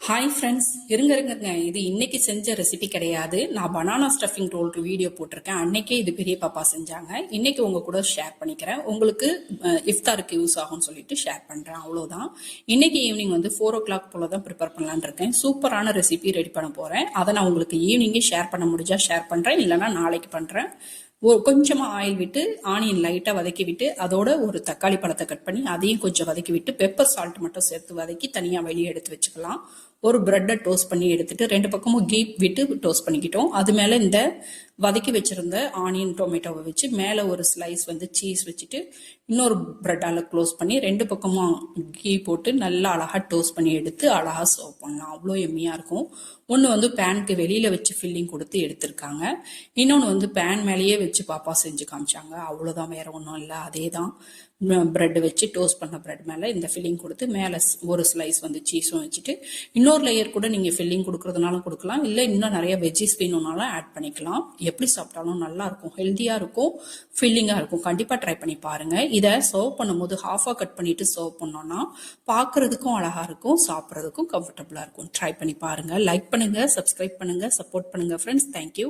Hi friends, இருங்க இது இன்னைக்கு செஞ்ச ரெசிபி கிடையாது. நான் பனானா ஸ்டஃபிங் ரோல் வீடியோ போட்டிருக்கேன். அன்னைக்கே இது பெரிய பாப்பா செஞ்சாங்க. இன்னைக்கு உங்க கூட ஷேர் பண்ணிக்கிறேன். உங்களுக்கு இஃப்தாருக்கு யூஸ் ஆகும்னு சொல்லிட்டு ஷேர் பண்றேன். அவ்வளோதான். இன்னைக்கு ஈவினிங் 4:00 போல தான் ப்ரிப்பேர் பண்ணலான்னு இருக்கேன். சூப்பரான ரெசிபி ரெடி பண்ண போறேன். அதை நான் உங்களுக்கு ஈவினிங்கே ஷேர் பண்ண முடிஞ்சா ஷேர் பண்றேன், இல்லைன்னா நாளைக்கு பண்றேன். கொஞ்சமா ஆயில் விட்டு ஆனியன் லைட்டா வதக்கி விட்டு அதோட ஒரு தக்காளி பழத்தை கட் பண்ணி அதையும் கொஞ்சம் வதக்கி விட்டு பெப்பர் சால்ட் மட்டும் சேர்த்து வதக்கி தனியா வெளியே எடுத்து வச்சுக்கலாம். ஒரு பிரெட்டை டோஸ்ட் பண்ணி எடுத்துட்டு ரெண்டு பக்கமும் கீ விட்டு டோஸ்ட் பண்ணிக்கிட்டோம். அது மேல இந்த வதக்கி வச்சிருந்த ஆனியன் டொமேட்டோவை வச்சு மேல ஒரு ஸ்லைஸ் சீஸ் வச்சுட்டு இன்னொரு பிரெட்டால க்ளோஸ் பண்ணி ரெண்டு பக்கமும் கீ போட்டு நல்லா அழகா டோஸ்ட் பண்ணி எடுத்து அழகா சர்வ் பண்ணலாம். அவ்வளோ எம்மியா இருக்கும். ஒன்று பேனுக்கு வெளியில வச்சு ஃபில்லிங் கொடுத்து எடுத்திருக்காங்க. இன்னொன்று பேன் மேலேயே வச்சு பாப்பா செஞ்சு காமிச்சாங்க. அவ்வளோதான், வேற ஒன்றும் இல்லை. அதே தான் பிரெட் வச்சு டோஸ்ட் பண்ண பிரெட் மேலே இந்த ஃபில்லிங் கொடுத்து மேலே ஒரு ஸ்லைஸ் சீஸும் வச்சுட்டு இன்னொரு லேயர் கூட நீங்கள் ஃபில்லிங் கொடுக்கறதுனாலும் கொடுக்கலாம், இல்லை இன்னும் நிறைய வெஜ்ஜிஸ் வேணும்னாலும் ஆட் பண்ணிக்கலாம். எப்படி சாப்பிட்டாலும் நல்லா இருக்கும், ஹெல்த்தியாக இருக்கும், ஃபில்லிங்காக இருக்கும். கண்டிப்பாக ட்ரை பண்ணி பாருங்க. இதை சர்வ் பண்ணும்போது ஹாஃபாக கட் பண்ணிட்டு சர்வ் பண்ணோம்னா பார்க்கறதுக்கும் அழகாக இருக்கும், சாப்பிட்றதுக்கும் கம்ஃபர்டபுளாக இருக்கும். ட்ரை பண்ணி பாருங்க. லைக் பண்ணுங்க, சப்ஸ்கிரைப் பண்ணுங்க, சப்போர்ட் பண்ணுங்க ஃப்ரெண்ட்ஸ். தேங்க்யூ.